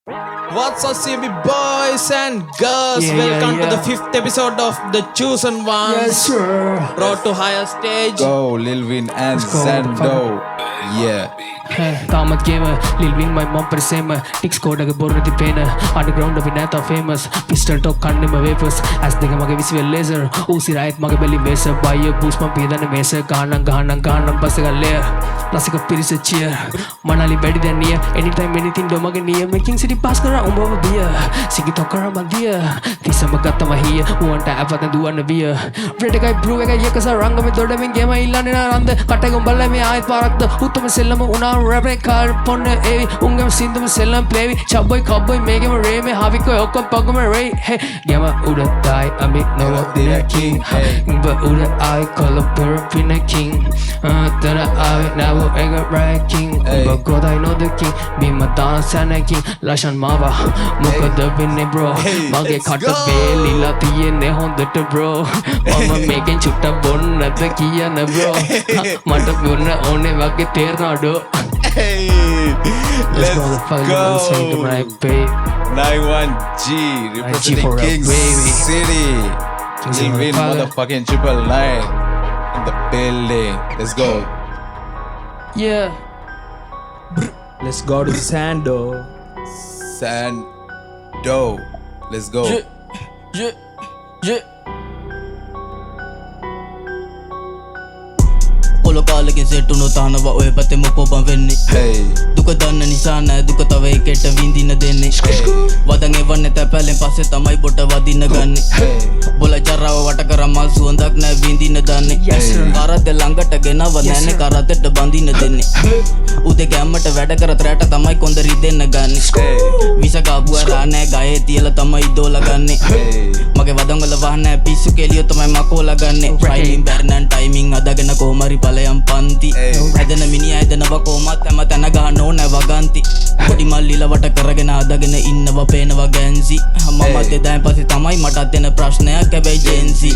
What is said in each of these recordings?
What's up, CB boys and girls? Welcome to the 5th episode of The Chosen Ones. Yes, sir. Brought to higher stage. Go, Lil Win and Zando. Yeah. Tamat gamer, Lil Wing my mom persema. Ticks code aga borrati pena. Underground of Inata famous. Pistol top kannima vapors. As the mage visual laser. Usi right mage belly mesa. Buy a boost pump edana mesa. Gahanam pasaga layer. Lasika piris a cheer. Manali better than near. Anytime anything domage near. Making city pass kara umbava beer. Sigi tokara madia. Tisama gatama here. Want to have a do an beer. Red guy brew a yakasa ranga with the deving game. Ilana and the Katagumba me I park the Utama Selama Una Rabbit car pon a Ungam Sindum Selam play. Chabboy cowboy make him a ray me Haviko Okam Pogama Ray. Hey, Yama Uda die. I make no dinner king. But Uda I call a Perapina king. Then I never ever right king. But God I know the king. Be Madonna Sana king. Lashan Mava. Muka the Vinny bro. Mage cut the veil. Lila Tiene Honda bro. Mama making chuta bon at the Kia na bro. Mata Puna only Vaki Ternado. Hey, let's go. My babe. 91G representing for King a baby. City. Kings Lil for a Win father. motherfucking 999 in the building. Let's go. Yeah. Let's go to Sando. Sando. Let's go. කාලෙකින් සෙට්ටුණු තානවා ඔය පැතෙම පොබම් වෙන්නේ Hey. දුක දන්න නිසා නෑ දුක තව එකට විඳින්න දෙන්නේ වදන් එවන්න තැපැලෙන් පස්සේ තමයි බොට වදින්න ගන්නේ බොල ජරාව වට කරා මල් සුවඳක් නෑ විඳින්න දන්නේ කරත් ළඟට ගෙනව නැන්නේ කරතට බඳින්න දෙන්නේ උදේ ගැම්මට වැඩ කරත් රැට තමයි කොන්ද රිදෙන්න ගන්නේ විස ගාබුව රා නෑ ගයේ තියලා තමයි දෝලා ගන්නේ මගේ වදන් වල වහන්න පිස්සු කෙලියෝ තමයි මකෝලා ගන්නේ ට්‍රයිලින් බැරනන් ටයිමින් අදගෙන කොහමරි ඵලයන් පන්ති හැදෙන මිනිහා හැදෙනවා කොහමත් හැම තැන ගහන්න ඕන වගන්ති පොඩි මල්ලිල වට කරගෙන අදගෙන ඉන්නවා පේනවා ගැන්සි මම දෙදාන් පස්සේ තමයි මටත් දෙන ප්‍රශ්නයක් හැබැයි ජෙන්සි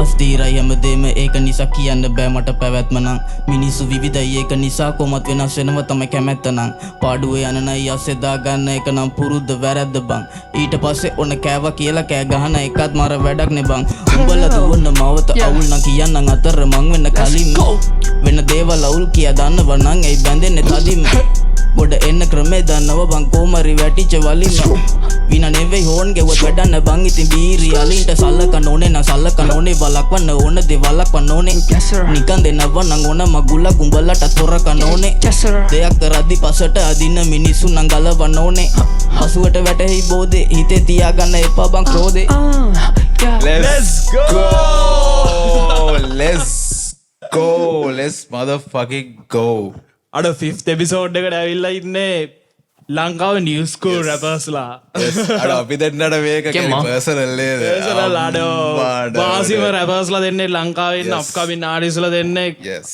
අස්තිරයි හැමදේම ඒක නිසා කියන්න බෑ මට පැවැත්ම නම් මිනිස්සු විවිධයි ඒක නිසා කොහමත් වෙනස් වෙනව තමයි කැමැත්ත නම් පාඩුවේ යන නයි අස්සේ දාගන්න එක නම් පුරුද්ද වැරද්ද බං ඊට පස්සේ ඔන්න කෑවා කියලා කෑ ගහන එකත් මර වැඩක් නේ බං උඹලා දුවන්න මවත අවුල් නම් කියන්නම් අතර මං වෙන්න කලින් වෙන දේවල් අවුල් කියා දන්නව නම් ඇයි බැඳෙන්නේ තදින්ම ගොඩ එන්න ක්‍රමේ දන්නව බං කොමරි වැටිච්ච වලින්ම වින නෙවෙයි හෝන් ගෙවත් වැඩන්න බං ඉතින් බීරි අලින්ට සල්ලකන්න ඕනේ නම් සල්ලකන්න ඕනේ වලක්වන්න ඕන දේවල්ක් වන්න ඕනේ නිකන් දෙනව නම් ඕන මගුලක් උඹලට තොරකන්න ඕනේ දෙයක් කරද්දි පසට අදින්න මිනිස්සු නම් ගලවන්න ඕනේ හසුවට වැටෙයි බෝදේ හිතේ තියාගන්න එපා බං ක්‍රෝදේ Let's go. Let's go. Let's motherfucking go. අඩ 5th episode එකට ඇවිල්ලා ඉන්නේ ලංකාවේ නිවුස් ස්කූල් රැපර්ස්ලා. Yes. අර අපි දෙන්නට මේක කියන්නේ personal නේද? personal අඩෝ. වාසිම රැපර්ස්ලා දෙන්නේ ලංකාවේ ඉන්න upcoming artistලා දෙන්නේ. Yes.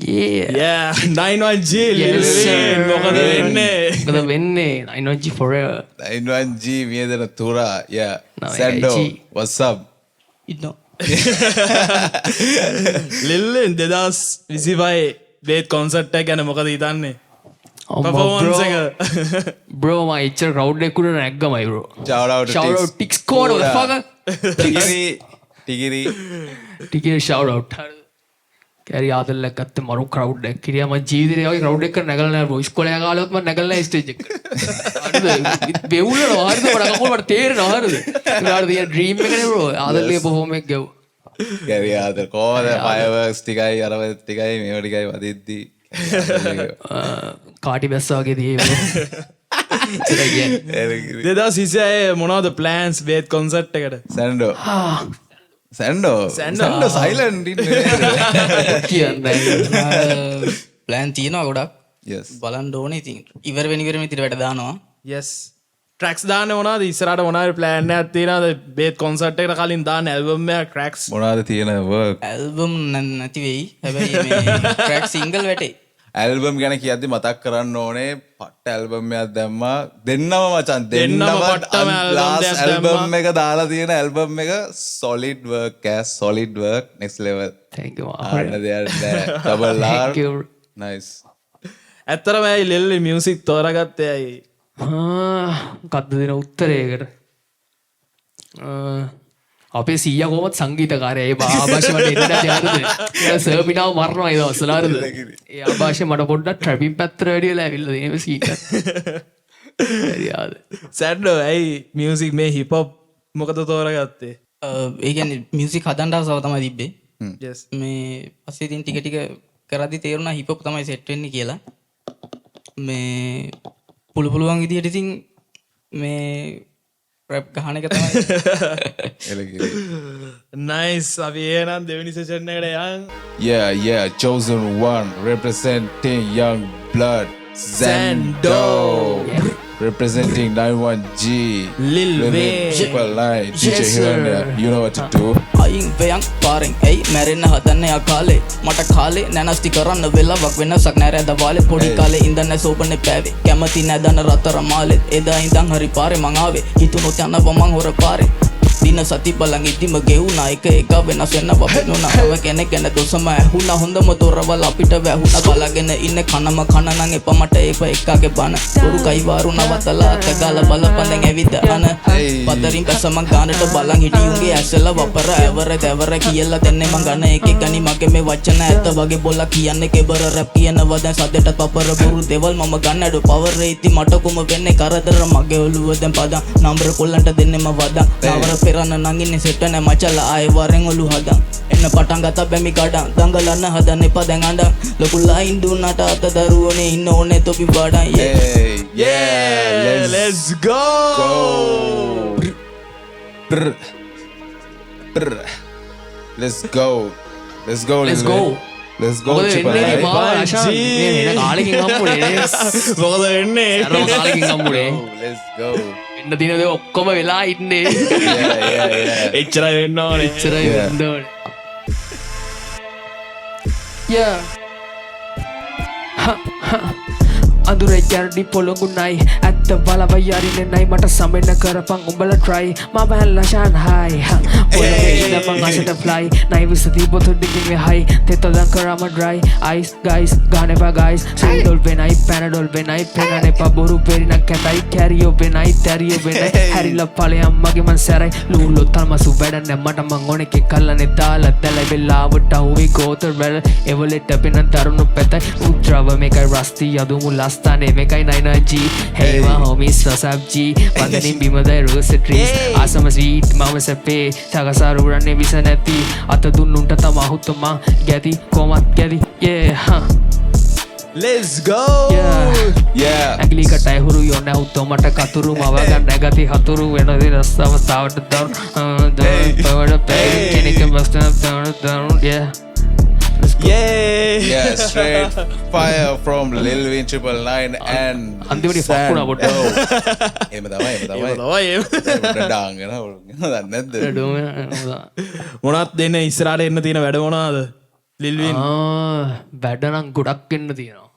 Yeah, 91G Lil Win මොකද වෙන්නේ? මොකද වෙන්නේ? I know G forever. 91G මියදෙන තුරා. Yeah. No, Sando. 91G. What's up? ඉන්න Lil Win 2025 බේත් කොන්සර්ට් එක ගැන මොකද හිතන්නේ? Oh, performance එක. bro my ඉච්චර crowd එකකට නැග්ගමයි bro. Shout out to Shout out Tix Code what the fuck? ටිකිරි. ටිකේ shout out. කැරි ආදල්ල ගත්ත මරු crowd එක. කිරියා මම ජීවිතේ වගේ crowd එකකට නැගලා නැහැ bro. ඉස්කෝලේ කාලෙත් මම නැගලා නැහැ stage එකට. හරිද? වෙවුලනවා හරිද මට කකුල් මට තේරෙනවා හරිද? ඒකට තියෙන dream එකනේ bro. ආදල්ලේ perform එක ගෙවුවා. කැරියාද කොහොමද fireworks ටිකයි අරව ටිකයි මේව ටිකයි වදිද්දි කාටි බැස්සා වගේ දියේ bro. ඉතල කියන්නේ. 2026 මොනවද plans බේත් කොන්සර්ට් එකට? Sando silent කියන්නේ ප්ලෑන් තියෙනවා ගොඩක් yes බලන්න ඕනේ ඉතින් ඉවර වෙන ඉතින් වැඩ දානවා yes tracks දාන්න මොනවද ඉස්සරහට මොනවද plan එකක් තියෙනවද බේත් කොන්සර්ට් එකට කලින් දාන්න album එකක් tracks මොනවද තියෙන work ඇල්බම් නැති වෙයි හැබැයි මේ ට්‍රැක් සිංගල් වැටේ ඇල්බම් ගැන කියද්දි මතක් කරන්න ඕනේ පට්ට ඇල්බම් එකක් දැම්මා දෙන්නම මචන් දෙන්නම පට්ටම album දෙයක් දැම්මා. ඇල්බම් එක දාලා තියෙන ඇල්බම් එක solid work solid work next level thank you ආන්න දෙයක් නෑ double R Thank you. nice ඇත්තරම ඇයි ලෙල්ලි මියුසික් තෝරගත්තේ ඇයි කද්ද දෙන උත්තරයකට අපේ සීය කොමත් සංගීතකාරය ඒ ආභාෂවට එන්න ජාරද සර්පිනාව මරනවා ඒ දවස්වල ඒ ආභාෂය මට පොඩ්ඩක් ට්‍රැපින් පැත්තට වැඩියලා ඇවිල්ලා දෙනවා සීට හරියාද සැඩ්ඩෝ ඇයි මියසික් මේ හිපොප් මොකද තෝරගත්තේ ඒගැන මියසික් හදන්ඩාව සව තමයි තිබ්බේ yes මේ පස්සේ තින් ටික ටික කරදි තේරුණා හිපොප් තමයි සෙට් වෙන්නේ කියලා මේ පුළුවන් විදියට ඉතින් මේ රැප් ගහන එක තමයි එලකිරි. නයිස් අපි ඒනම් දෙවනි සෙෂන් එකට යන් Yeah, chosen one representing young blood Zando. Representing 91G. Lil Wayne. Triple Line. DJ Yes, sir. Hiranya. You know what to do. අයින් වයන් පාරෙන් ඇයි මැරෙන්න හදන්න යා කාලේ මට කාලේ නැනස්ටි කරන්න වෙලාවක් වෙනසක් නෑ රැඳ වාලේ පොඩි කාලේ ඉඳන් සෝපනේ පෑවේ කැමති නැදන රතර මාලේ එදා ඉඳන් හරි පාරේ මං ආවේ හිතුනොත් යනවා මං හොර පාරේ දින සති බලන් ඉදිම ගෙවුනා එක එක වෙනස් වෙනවා වෙනුණා අව කෙනෙක් ගැන දොසම ඇහුණා හොඳම තොරවල් අපිට වැහුණා බලාගෙන ඉන්න කනම කන නම් එපා මට ඒක එක්කගේ බන උරු කයිවාරු නවතලා අතගාල බලපඳෙන් ඇවිද අන පතරින් පැසම ගානට බලන් හිටියුගේ ඇසලා වපර ඇවර දැවර කියලා දෙන්නේ මං ගන එක එකනි මගේ මේ වචන ඇත්ත වගේ බොලා කියන්නේ කෙබර රැප් කියනවා දැන් සද්දට පපර බුරු දෙවල් මම ගන්නඩ පවර් ඉති මට කොම වෙන්නේ කරදර මගේ ඔළුව දැන් පදා නම්බර කොල්ලන්ට දෙන්නෙම වදා නවර පෙරන්න නංගින්නේ සෙට් නැ මචලා ආයෙ වරෙන් ඔලු හදා එන්න පටන් ගත්තා බැමි කඩන් දඟලන්න හදන්න එපා දැන් අඬන් ලොකු ලයින් දුන්නට අත දරුවනේ ඉන්න ඕනේ තොපි බඩන් Yeah, let's go Brr. Brr. Let's go. Let's go. Let's Lil go. Wayne. Let's go. මොකද Triple වෙන්නේ Line. මාව ආශා මේ වෙන කාලෙකින් හම්බුනේ මොකද වෙන්නේ අරම කාලෙකින් හම්බුනේ Oh, let's go. එන්න දින දේ ඔක්කොම වෙලා ඉන්නේ Yeah. එච්චරයි වෙන්න ඕනේ එච්චරයි Yeah. වෙන්න ඕනේ yeah අඳුර ජර්ඩි පොළොගුණයි ඇත්ත බලව යරින්නේ නයි මට සමෙන්න කරපන් උඹල ට්‍රයි මම හැල්ලා ෂාන්හායි පොළොවේ ඉඳපන් අසට ෆ්ලයි නයි විසදී බොතුඩිකින් වෙහයි තෙතදන් කරම ඩ්‍රයි අයිස් ගයිස් ගානෙපා ගයිස් සීඩොල් වෙනයි පැනඩොල් වෙනයි පෙනනෙපා බොරු පෙරිනක් කැතයි කැරියෝ වෙනයි තැරියෝ වෙනයි හැරිලා ඵලයන් මගේ මන් සැරයි ලූලෝ තල්මසු වැඩන්නේ මට මං ඕනෙක කල්ලනේ දාලා දැලයි වෙලාවට හුවේ ගෝතර වැඩ එවලෙට පෙනන් තරුණු පැතයි උත්‍රාව මේකයි රස්ති යදුමු Stane mekai 9G Hey my homies what's up G Padanin bimada rose trees Asama sweet mama sepe Tagasaru ranne visa නැති අත දුන්නුන්ට තම අහුතුමා ගැති කොමත් ගැති yeah huh let's go Yeah. ඇගලි කටයි හුරු යොන්න උත්තමට කතුරු මව ගන්න නැගති හතුරු වෙනදී රස්සවස්ථාවට දවන පවඩ කෙනෙක් බස්ටන දවන yeah Yeah, straight fire from Lil Wayne Triple Line and අන්තිමට ෆක්කුණා පොඩ්ඩක් එහෙම තමයි ඩාංගන දන්නේ නැද්ද මොනත් දෙන්න ඉස්සරහට එන්න තියෙන වැඩ මොනවාද ලිල්වින් වැඩනම් ගොඩක් එන්න තියෙනවා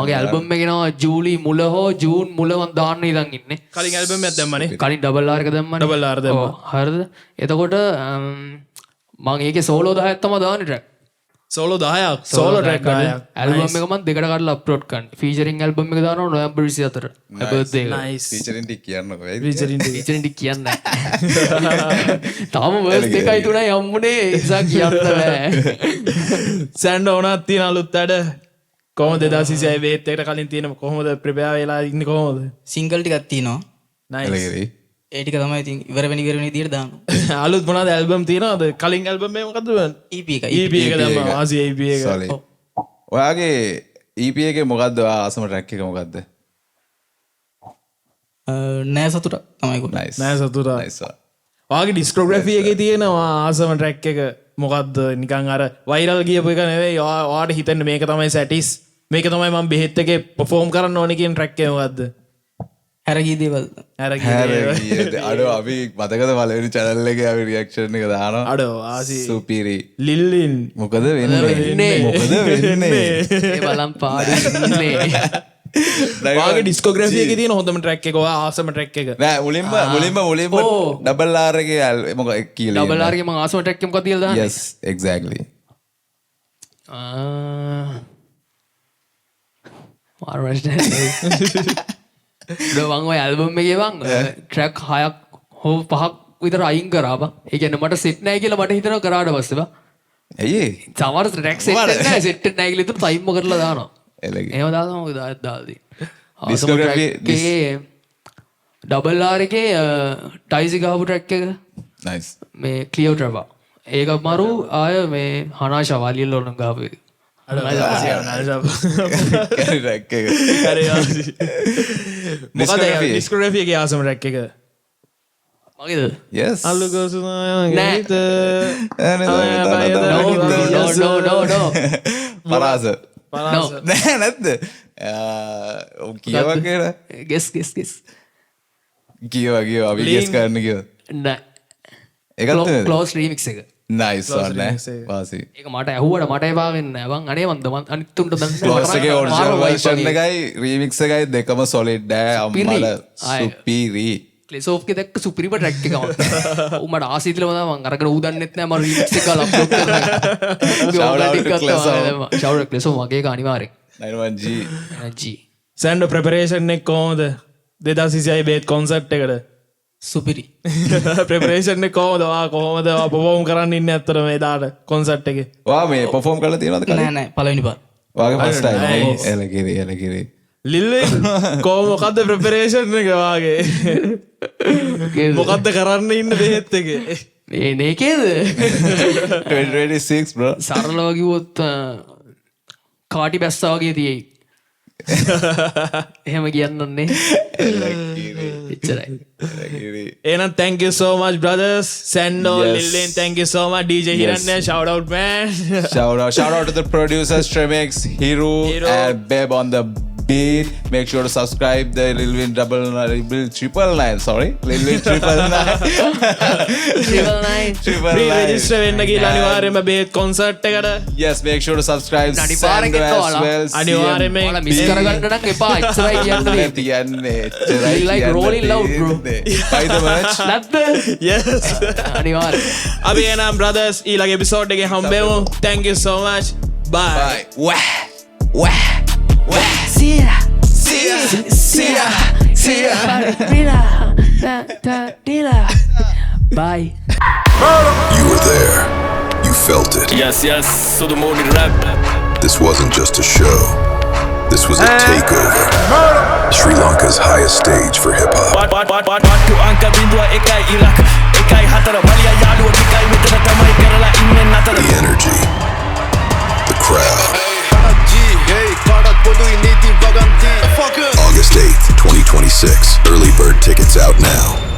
මගේ ඇල්බම් එක ගෙනවා ජූලි මුල හෝ ජූන් මුල මන් දාන්න ඉඳන් ඉන්නේ කලින් ඇල්බම් එකක් දැම්මනේ කලින් ඩබල් ආර් එක දැම්මනේ ඩබල් ආර් දැම්මා. ඔව්, හරිද එතකොට මම ඒකේ සෝලෝ 10ක් තමයි දාන්නේ ට්‍රැක් සෝලෝ 10ක් සෝලෝ ට්‍රැක් 10ක් ඇල්බම් එක මම දෙකට කඩලා අප්ලෝඩ් කරනවා ෆීචරින් ඇල්බම් එක දානවා නොවැම්බර් 24 බර්ත්ඩේ එක නයිස් ෆීචරින් ටික කියන්නකෝ වෙයිද ෆීචරින් ෆීචරින් ටික කියන්නේ තාම බර්ත් එකයි තුනයි යම්මුනේ ඒ නිසා කියන්න බෑ සැන්ඩෝ උනත් තියෙන අලුත් වැඩ කොහොමද 2026 බේත් එකට කලින් තියෙන කොහොමද ප්‍රිපෙයාර් වෙලා ඉන්නේ කොහොමද සිංගල් ටිකක් තියෙනවා නයිස් ඒ ටික තමයි ඉතින් ඉවර වෙන විදියට දානවා අලුත් මොනවද ඇල්බම් තියෙනවද කලින් ඇල්බම් එක මොකද්ද EP එක EP එක දැම්මා ආසි EP එක Solid. ඔයාගේ EP එකේ මොකද්ද ඔයා ආසම ට්‍රැක් එක මොකද්ද නෑ සතුට තමයි ගොඩ nice නෑ සතුටා nice ඔයාගේ ඩිස්කෝග්‍රැෆි එකේ තියෙනවා ආසම ට්‍රැක් එක මොකද්ද නිකන් අර වයිරල් ගියපු එක නෙවෙයි ඔයාට හිතෙන්නේ මේක තමයි සැටිස් මේක තමයි මම බෙහෙත් එකේ පර්ෆෝම් කරන්න ඕනේ කියන ට්‍රැක් එක මොකද්ද හැරගී දේවල් අඩෝ අපි මතකද පලවෙනි චැනල් එක අපි රියක්ෂන් එක දානවා අඩෝ ආසි සුපිරි ලිල්ලින් මොකද වෙන්නේ මොකද වෙන්නේ ඒ බලන් පාඩි ඉන්නේ ඔයාගේ ඩිස්කෝග්‍රැෆි එකේ තියෙන හොඳම ට්‍රැක් එක ඔයා ආසම ට්‍රැක් එක නෑ මුලින්ම ඩබල් ආර් එකේ මොක කියලා ඩබල් ආර් එකේ මම ආසම ට්‍රැක් එක මොකක්ද කියලා දාන්නේ yes exactly මාර්වස්ට් මං ඔය ඇල්බම් එකේ බං ට්‍රැක් 6ක් හෝ 5ක් විතර අයින් කරා බං. ඒ කියන්නේ මට සෙට් නැහැ කියලා මට හිතෙනවා කරාට පස්සේ බං. ඇයි සමහර ට්‍රැක් සෙට් නැහැ සෙට් නැහැ කියලා හිතන ටයිම් කරලා දානවා. එලගේ එහෙම දාලා මොකද දාලා Discography ඩබල් ආර් එකේ ටයිසි ගාපු ට්‍රැක් එක nice මේ ක්ලියෝ ට්‍රැවර් ඒක මරු ආය මේ හනාෂා වලියල වරන් ගාපු එක ඩිස්කෝග්‍රැෆි එකේ ආසම රැක් එක මගේද yes පරාස නෑ නැද්ද කියවා කියලා ගෙස් කියවා අපි ගෙස් කරන්න කිව ඒකත් ක්ලෝස් රීමික්ස් එක නයිස් වන්න වාසි ඒක මට ඇහුවට මට එපා වෙන්නේ නැහැ බං අනේ මන්ද මන් අනිත්තුන්ට දන්නේ ක්ලෝස් එකේ ඔරිජිනල් version එකයි රීමික්ස් එකයි දෙකම solid ඈ අම්මල සුපිරි ක්ලේසෝෆ් එකේ දැක්ක සුපිරිම ට්‍රැක් එක මම උඹට ආසීතලම තමයි මං අරගෙන ඌ දන්නෙත් නැහැ මම රීමික්ස් එක අප්ලෝඩ් කරනවා ෂවුට් ක්ලේසෝෆ් මගේ එක අනිවාර්යෙන් 91G සැන්ඩෝ ප්‍රෙපරේෂන් එක කොහොමද 2026 බේත් කොන්සර්ට් එකට සුපිරි ප්‍රෙපරේෂන් එක කොහොමද කොහොමද පර්ෆෝම් කරන්න ඉන්නේ අතර මේ දාට කොන්සර්ට් එකේ වා මේ පර්ෆෝම් කරලා තියෙනවද කලින් නෑ පළවෙනි පාර වාගේ ෆස්ට් ටයිම් එලකිරි ලිල්ලේ කොහොම මොකද්ද ප්‍රෙපරේෂන් එක වාගේ මොකද්ද කරන්න ඉන්න බෙහෙත් එකේ නේකේද 2026 bro සරලව කිව්වොත් කාටි බැස්සා වගේ තියෙයි එහෙම කියන්නන්නේ එච්චරයි එහෙනම් thank you so much brothers Sando Lilin thank you so much DJ Hiranya shout out man shout out to the producers Tremix Hiru and Beb on the beat make sure to subscribe the Lil Win 999 sorry Lil Win 999 free register වෙන්න කියලා අනිවාර්යයෙන්ම බේත් concert එකට yes make sure to subscribe Sando as well අනිවාර්යයෙන්ම miss කරගන්න නම් එපා ඉච්චරයි කියන්නේ තියන්නේ like rolling loud bro by the merch නැද්ද yes අනිවාර්යයෙන් අපි එනම් brothers ඊළඟ එපිසෝඩ් එකේ හම්බෙමු thank you so much bye wah see ya bye You were there. You felt it. Yes, so the morning rap. This wasn't just a show. This was a takeover. Sri Lanka's highest stage for hip hop. Batu angka bindua ekai Iraq. Ekai hatara walia yalu ekai metana tamai kerala innen natara. The energy. The crowd. August 8th, 2026. Early bird tickets out now.